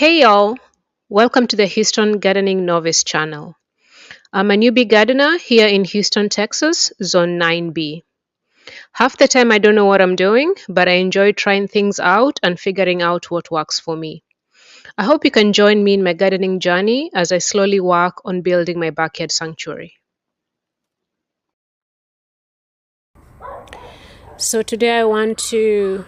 Hey y'all, welcome to the Houston Gardening Novice channel. I'm a newbie gardener here in Houston, Texas, Zone 9B. Half the time I don't know what I'm doing, but I enjoy trying things out and figuring out what works for me. I hope you can join me in my gardening journey as I slowly work on building my backyard sanctuary. So today I want to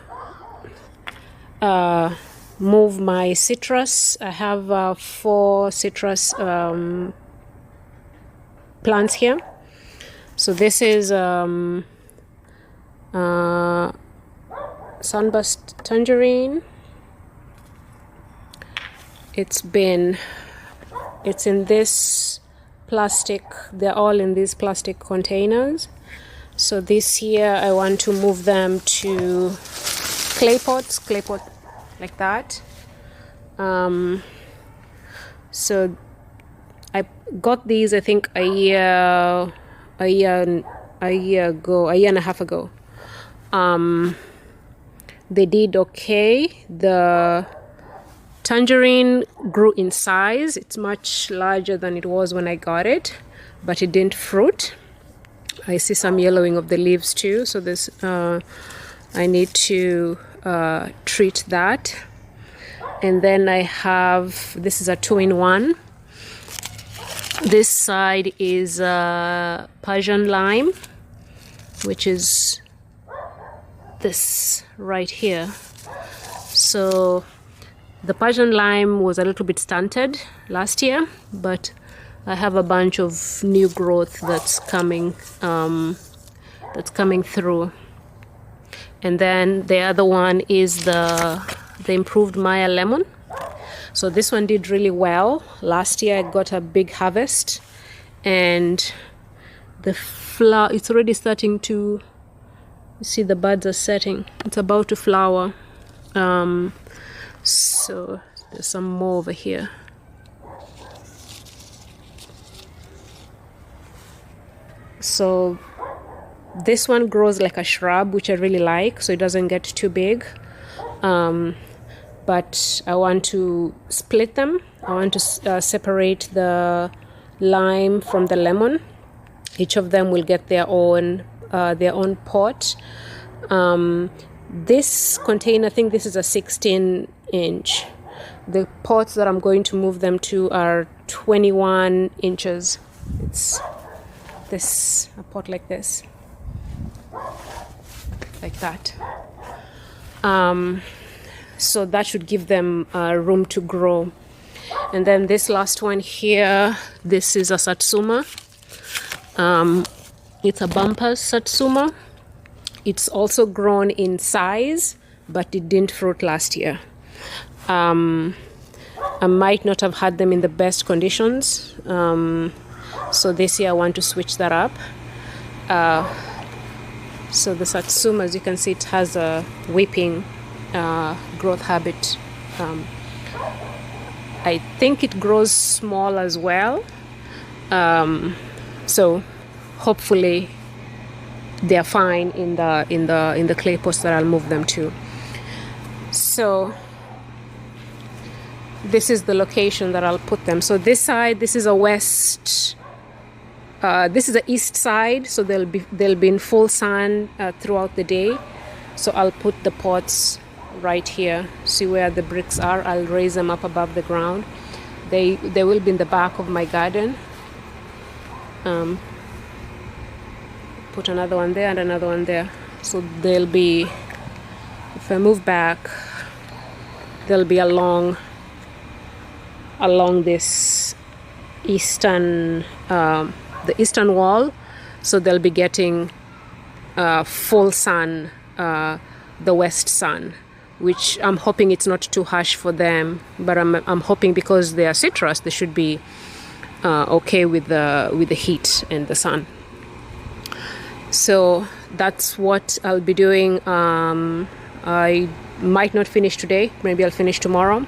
move my citrus. I have 4 citrus plants here. So this is sunburst tangerine. It's in this plastic. They're all in these plastic containers. So this year I want to move them to clay pot like that. So I got these I think a year and a half ago. They did okay. The tangerine grew in size. It's much larger than it was when I got it, but it didn't fruit. I see some yellowing of the leaves too, so this I need to treat that. And then I have, this is a 2-in-1. This side is Persian lime, which is this right here. So the Persian lime was a little bit stunted last year, but I have a bunch of new growth that's coming through. And then the other one is the improved Maya lemon. So this one did really well. Last year I got a big harvest, and the flower, it's already starting to, you see the buds are setting. It's about to flower. So there's some more over here. So this one grows like a shrub, which I really like, so it doesn't get too big. But I want to split them. I want to separate the lime from the lemon. Each of them will get their own pot. This container, I think this is a 16-inch. The pots that I'm going to move them to are 21 inches. It's a pot like this, like that. So that should give them room to grow. And then this last one here, this is a satsuma. It's a bumper satsuma. It's also grown in size, but it didn't fruit last year. I might not have had them in the best conditions. So this year I want to switch that up. So the satsuma, as you can see, it has a whipping growth habit. I think it grows small as well. So hopefully they're fine in the clay pots that I'll move them to. So this is the location that I'll put them. So this side, this is a west. This is the east side, so they'll be in full sun throughout the day. So I'll put the pots right here. See where the bricks are? I'll raise them up above the ground. They will be in the back of my garden. Put another one there and another one there. So they'll be, if I move back, they'll be along this eastern the eastern wall, so they'll be getting full sun, the west sun, which I'm hoping it's not too harsh for them, but I'm hoping because they are citrus, they should be okay with the heat and the sun. So that's what I'll be doing. I might not finish today, maybe I'll finish tomorrow.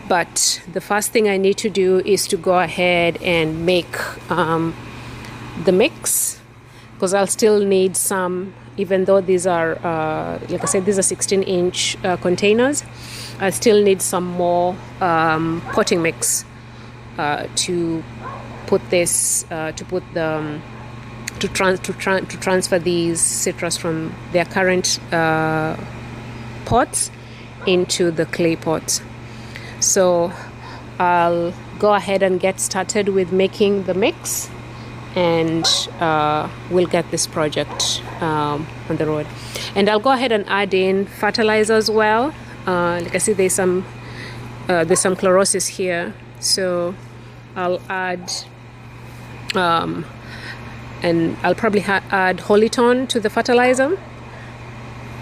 But the first thing I need to do is to go ahead and make the mix, because I'll still need some, even though these are, like I said, these are 16-inch containers. I still need some more potting mix to put this to transfer these citrus from their current pots into the clay pots. So I'll go ahead and get started with making the mix, and we'll get this project on the road. And I'll go ahead and add in fertilizer as well. Like I see, there's some chlorosis here, so I'll add and I'll probably add Holiton to the fertilizer,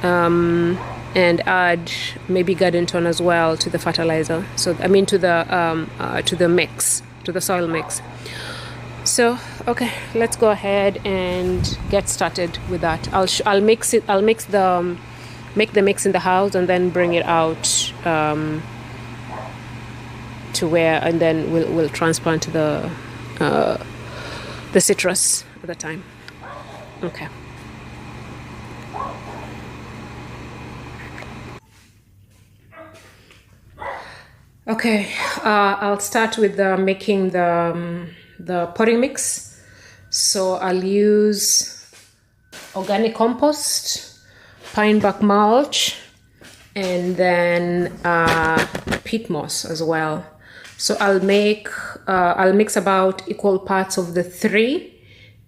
and add maybe garden tone as well to the fertilizer. So I mean to the mix, to the soil mix. So okay, let's go ahead and get started with that. I'll mix it. I'll make the mix in the house and then bring it out to where, and then we'll transplant the citrus at the time. Okay. Okay, I'll start with making the potting mix. So I'll use organic compost, pine bark mulch, and then peat moss as well. So I'll mix about equal parts of the three,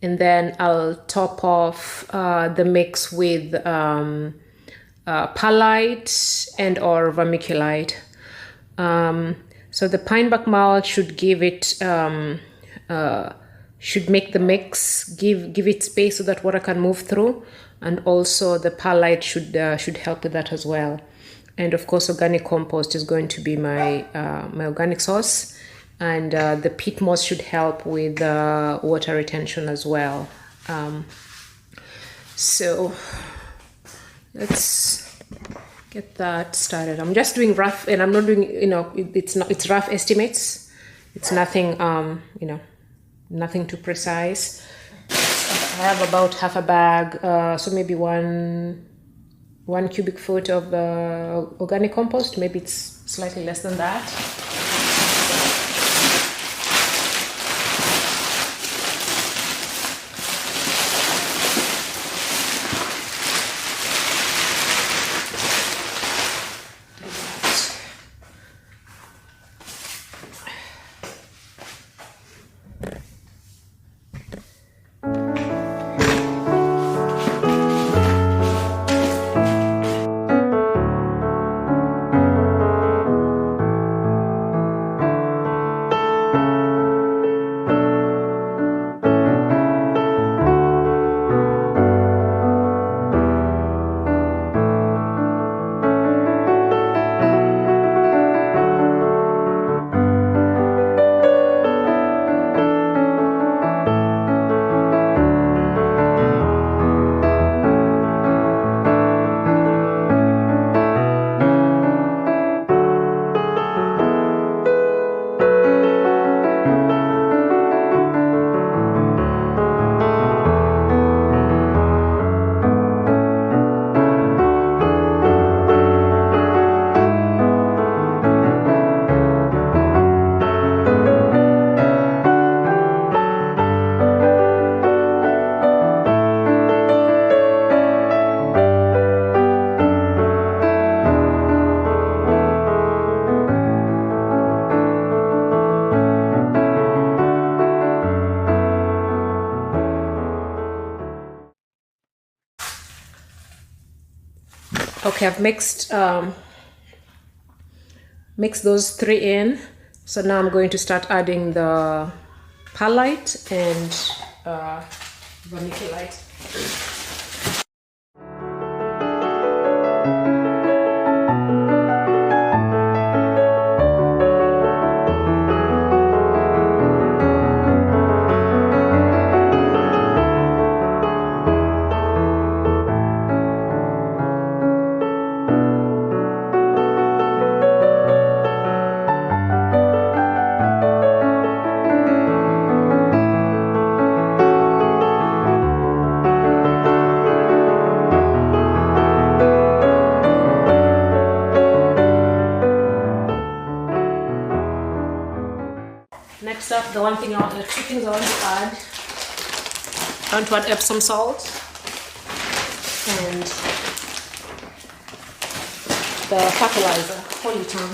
and then I'll top off the mix with perlite and or vermiculite. So the pine bark mulch should give it should make the mix give it space so that water can move through, and also the perlite should help with that as well. And of course, organic compost is going to be my my organic source, and the peat moss should help with water retention as well. So let's get that started. I'm just doing rough, and I'm not doing, it's rough estimates. It's nothing, nothing too precise. I have about half a bag, so maybe one cubic foot of organic compost. Maybe it's slightly less than that. Okay, I've mixed those three in. So now I'm going to start adding the perlite and vermiculite. Next up, the two things I want to add. I want to add Epsom salt and the fertilizer, polyton.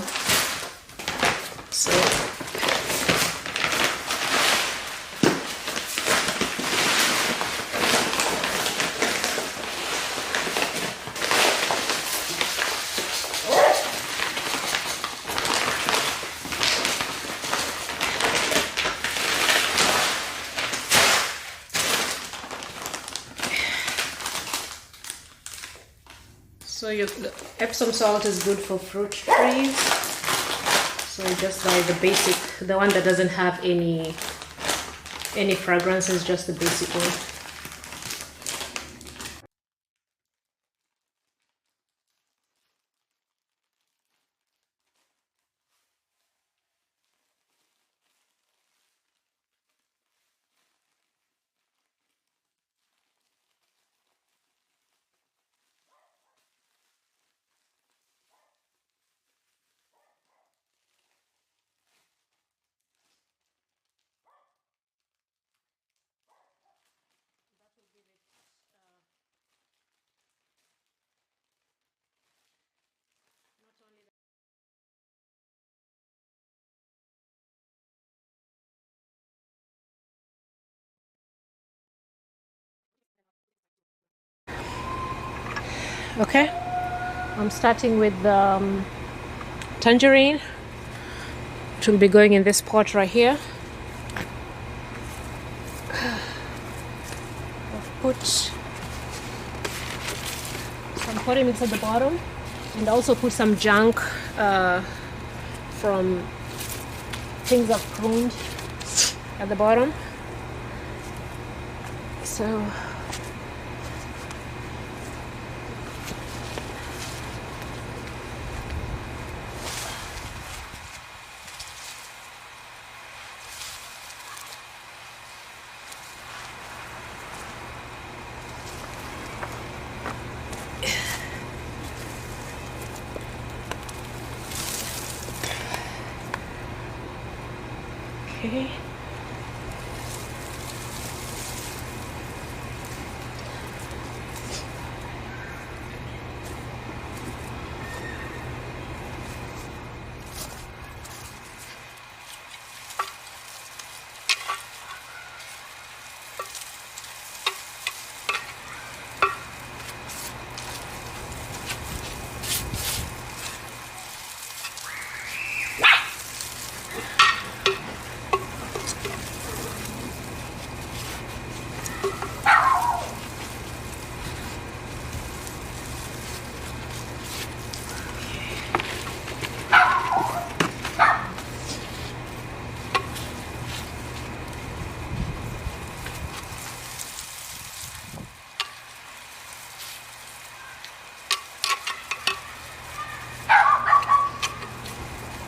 So the Epsom salt is good for fruit trees. So just like the one that doesn't have any fragrance, is just the basic one. Okay, I'm starting with the tangerine, which will be going in this pot right here. I've put some potting mix at the bottom, and also put some junk from things I've pruned at the bottom. So okay.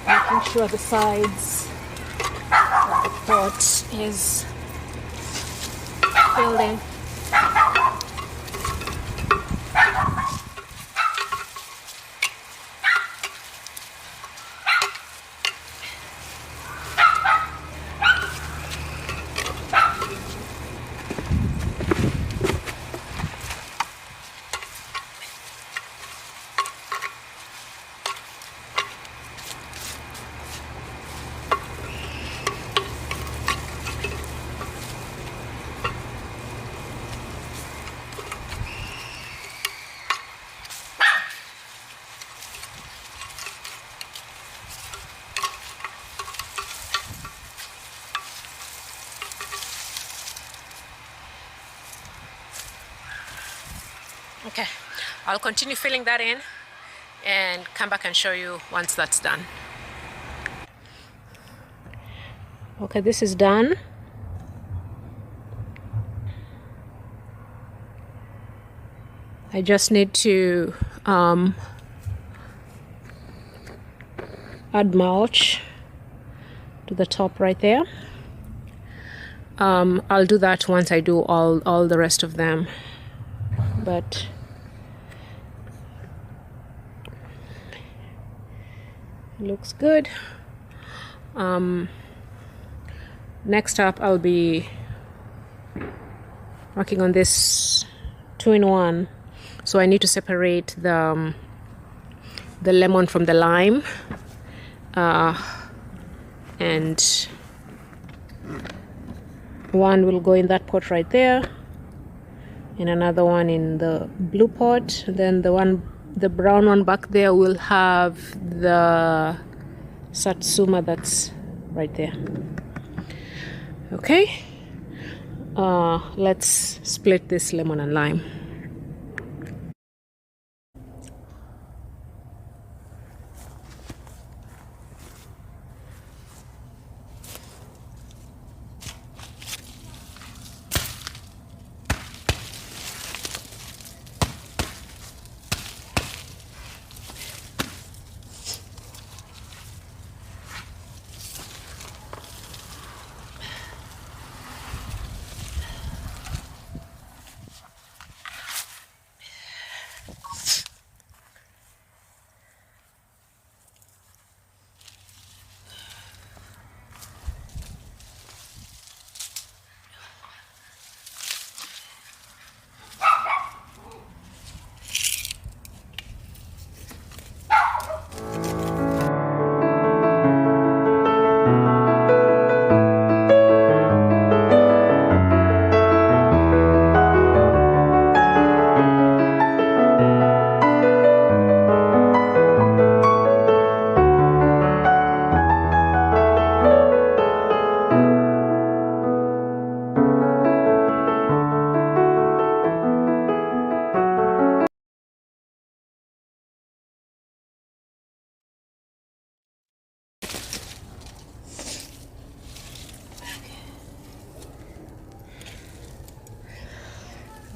Making sure the sides of the pot is filled in. Okay, I'll continue filling that in and come back and show you once that's done. Okay, this is done. I just need to add mulch to the top right there. I'll do that once I do all the rest of them, but it looks good. Next up, I'll be working on this 2-in-1. So I need to separate the lemon from the lime, and one will go in that pot right there, and another one in the blue pot. Then the brown one back there will have the satsuma that's right there. Okay, let's split this lemon and lime.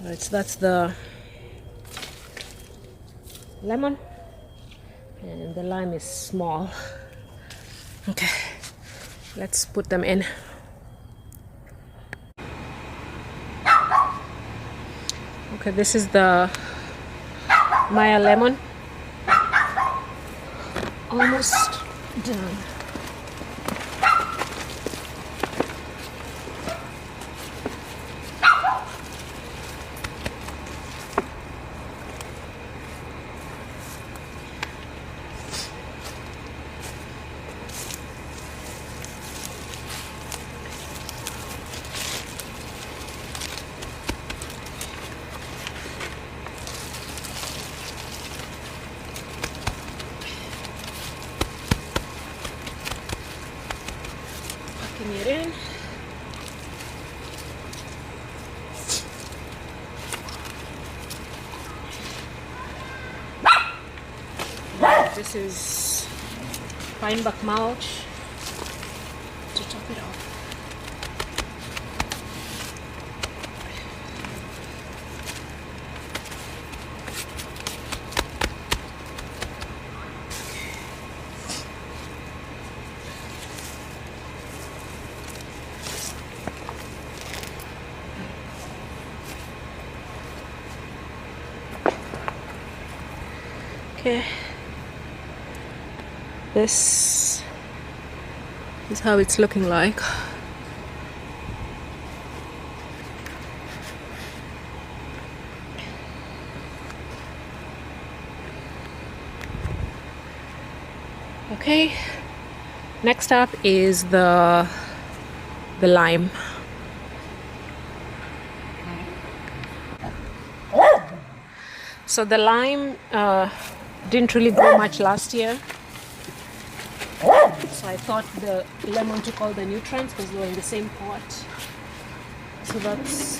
Alright, so that's the lemon, and the lime is small. Okay, let's put them in. Okay, this is the Maya lemon. Almost done. It in. This is pine bark mulch to top it off. Okay, this is how it's looking like. Okay, next up is the lime. So the lime didn't really grow much last year, so I thought the lemon took all the nutrients because they were in the same pot. So that's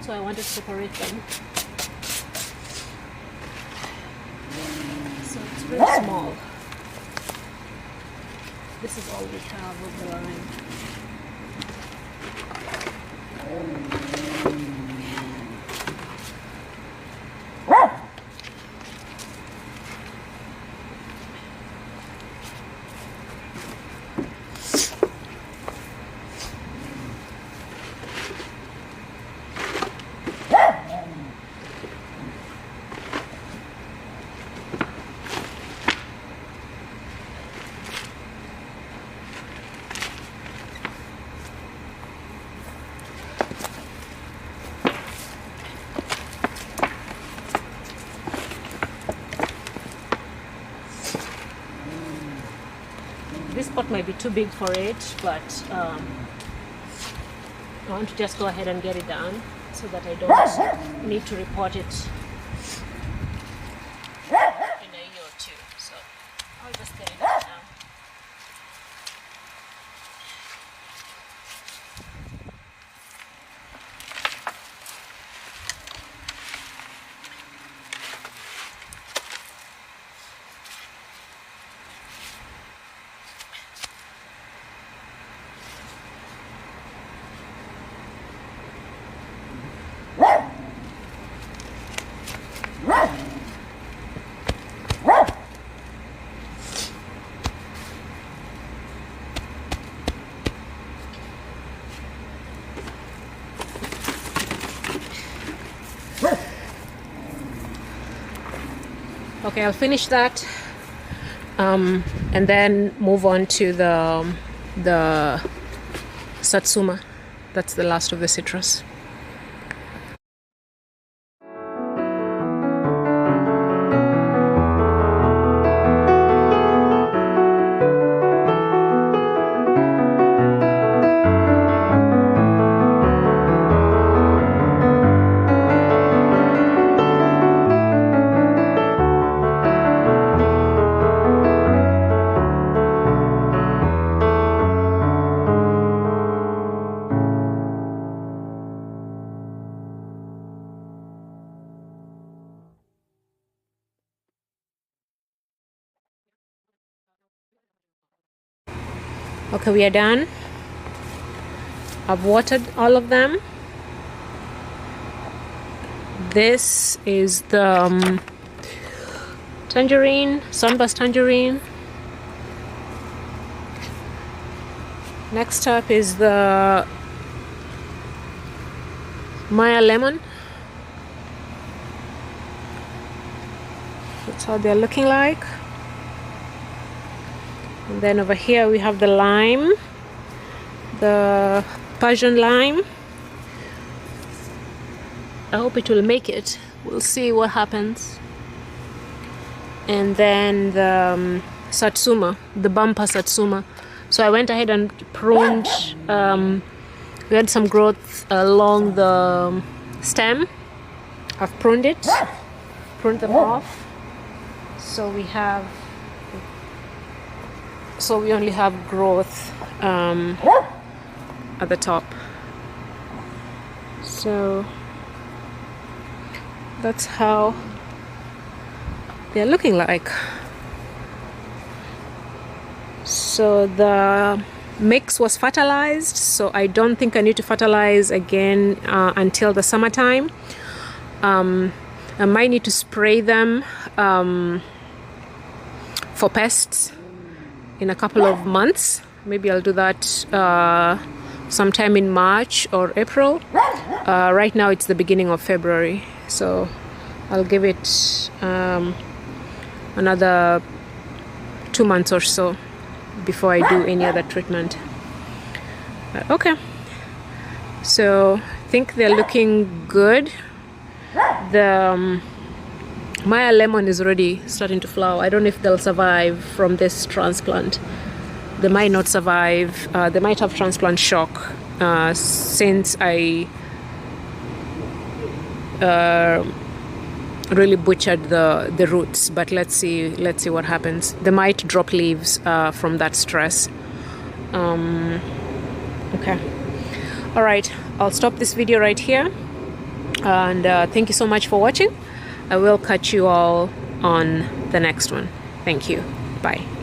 why I wanted to separate them. So it's very small. This is all we have of the lime. This pot might be too big for it, but I want to just go ahead and get it done so that I don't need to repot it in a year or two. So I'll just get it done now. Okay, I'll finish that and then move on to the satsuma. That's the last of the citrus. Okay, we are done. I've watered all of them. This is the tangerine, sunburst tangerine. Next up is the Maya lemon. That's how they're looking like. And then over here we have the lime, the Persian lime. I hope it will make it. We'll see what happens. And then the satsuma, the bumper satsuma. So I went ahead and pruned. We had some growth along the stem. I've pruned it, pruned them off. So we only have growth at the top. So that's how they're looking like. So the mix was fertilized, so I don't think I need to fertilize again until the summertime. I might need to spray them for pests in a couple of months. Maybe I'll do that sometime in March or April. Right now it's the beginning of February, so I'll give it another 2 months or so before I do any other treatment. Okay, so I think they're looking good. The Maya lemon is already starting to flower. I don't know if they'll survive from this transplant. They might not survive. They might have transplant shock since I really butchered the roots. But let's see what happens. They might drop leaves from that stress. Okay. All right. I'll stop this video right here. And thank you so much for watching. I will catch you all on the next one. Thank you. Bye.